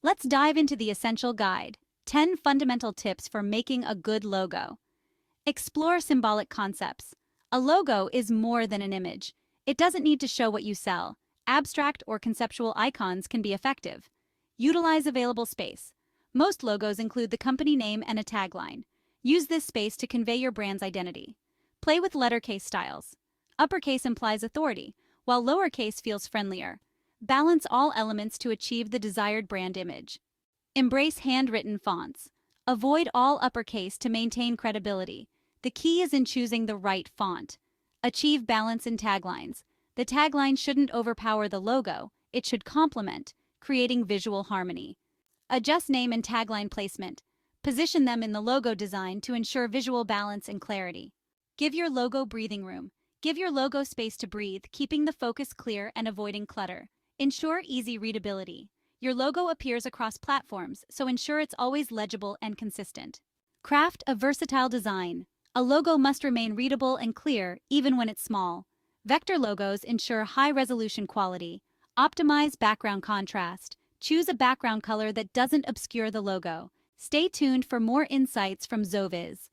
Let's dive into the essential guide, 10 fundamental tips for making a good logo. Explore symbolic concepts. A logo is more than an image. It doesn't need to show what you sell. Abstract or conceptual icons can be effective. Utilize available space. Most logos include the company name and a tagline. Use this space to convey your brand's identity. Play with lettercase styles. Uppercase implies authority, while lowercase feels friendlier. Balance all elements to achieve the desired brand image. Embrace handwritten fonts. Avoid all uppercase to maintain credibility. The key is in choosing the right font. Achieve balance in taglines. The tagline shouldn't overpower the logo, it should complement, creating visual harmony. Adjust name and tagline placement. Position them in the logo design to ensure visual balance and clarity. Give your logo breathing room. Give your logo space to breathe, keeping the focus clear and avoiding clutter. Ensure easy readability. Your logo appears across platforms, so ensure it's always legible and consistent. Craft a versatile design. A logo must remain readable and clear, even when it's small. Vector logos ensure high-resolution quality. Optimize background contrast. Choose a background color that doesn't obscure the logo. Stay tuned for more insights from Zoviz.